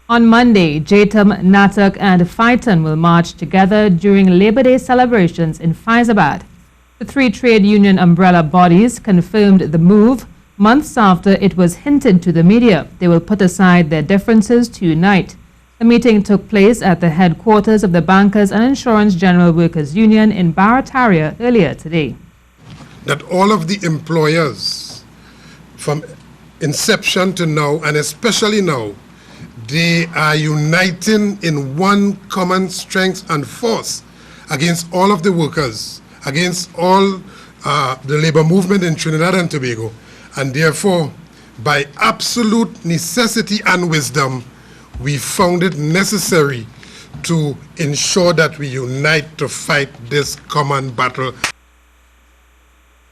On Monday, JTUM, NATUC and FITUN will march together during Labor Day celebrations in Fyzabad. The three trade union umbrella bodies confirmed the move months after it was hinted to the media they will put aside their differences to unite. The meeting took place at the headquarters of the Bankers and Insurance General Workers Union in Barataria earlier today. That all of the employers from inception to now, and especially now, they are uniting in one common strength and force against all of the workers, against all the labor movement in Trinidad and Tobago. And therefore, by absolute necessity and wisdom, we found it necessary to ensure that we unite to fight this common battle.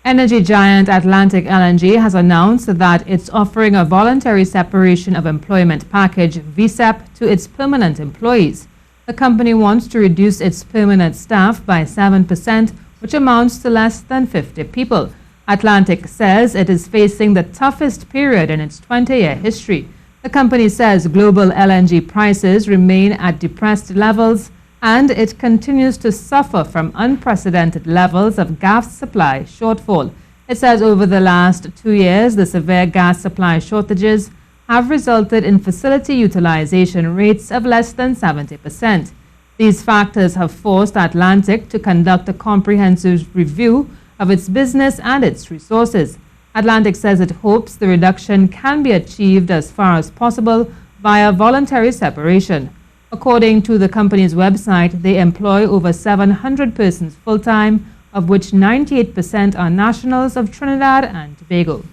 Energy giant Atlantic LNG has announced that it's offering a voluntary separation of employment package VSEP to its permanent employees. The company wants to reduce its permanent staff by 7%, which amounts to less than 50 people. Atlantic says it is facing the toughest period in its 20-year history. The company says global LNG prices remain at depressed levels, and it continues to suffer from unprecedented levels of gas supply shortfall. It says over the last 2 years, the severe gas supply shortages have resulted in facility utilization rates of less than 70%. These factors have forced Atlantic to conduct a comprehensive review of its business and its resources. Atlantic says it hopes the reduction can be achieved as far as possible via voluntary separation. According to the company's website, they employ over 700 persons full-time, of which 98% are nationals of Trinidad and Tobago.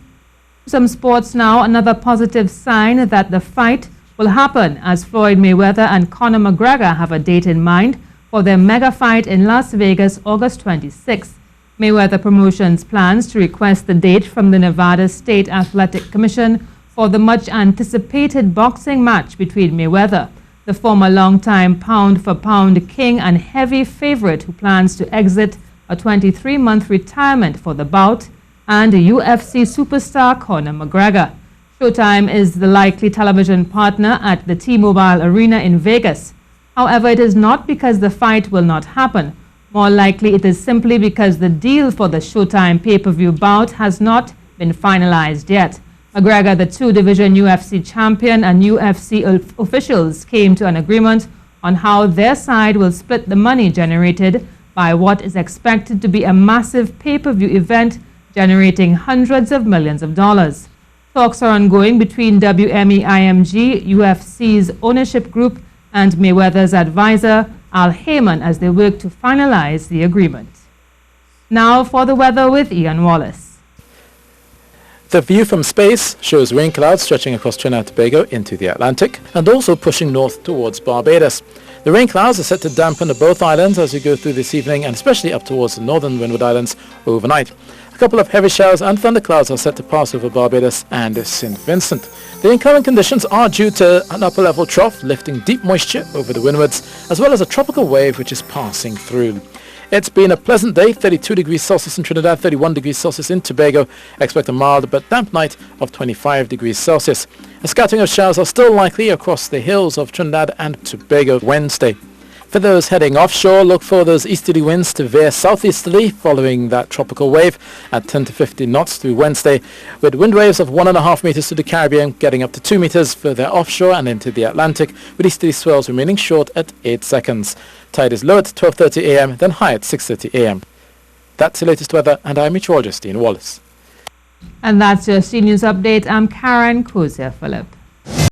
Some sports now. Another positive sign that the fight will happen, as Floyd Mayweather and Conor McGregor have a date in mind for their mega fight in Las Vegas, August 26th. Mayweather Promotions plans to request the date from the Nevada State Athletic Commission for the much-anticipated boxing match between Mayweather, the former longtime pound-for-pound king and heavy favorite who plans to exit a 23-month retirement for the bout, and UFC superstar Conor McGregor. Showtime is the likely television partner at the T-Mobile Arena in Vegas. However, it is not because the fight will not happen. More likely, it is simply because the deal for the Showtime pay-per-view bout has not been finalized yet. McGregor, the two-division UFC champion, and UFC officials came to an agreement on how their side will split the money generated by what is expected to be a massive pay-per-view event generating hundreds of millions of dollars. Talks are ongoing between WME-IMG, UFC's ownership group, and Mayweather's advisor, Al Heyman, as they work to finalize the agreement. Now for the weather with Ian Wallace. The view from space shows rain clouds stretching across Trinidad and Tobago into the Atlantic and also pushing north towards Barbados. The rain clouds are set to dampen both islands as we go through this evening, and especially up towards the northern Windward Islands overnight. A couple of heavy showers and thunderclouds are set to pass over Barbados and St. Vincent. The incoming conditions are due to an upper level trough lifting deep moisture over the windwards, as well as a tropical wave which is passing through. It's been a pleasant day, 32 degrees Celsius in Trinidad, 31 degrees Celsius in Tobago. Expect a mild but damp night of 25 degrees Celsius. A scattering of showers are still likely across the hills of Trinidad and Tobago Wednesday. For those heading offshore, look for those easterly winds to veer southeasterly following that tropical wave at 10 to 15 knots through Wednesday, with wind waves of 1.5 meters to the Caribbean, getting up to 2 meters further offshore and into the Atlantic, with easterly swells remaining short at 8 seconds. Tide is low at 12:30 a.m., then high at 6:30 a.m. That's the latest weather, and I'm meteorologist Ian Wallace. And that's your C News Update. I'm Karen Kozier Phillip.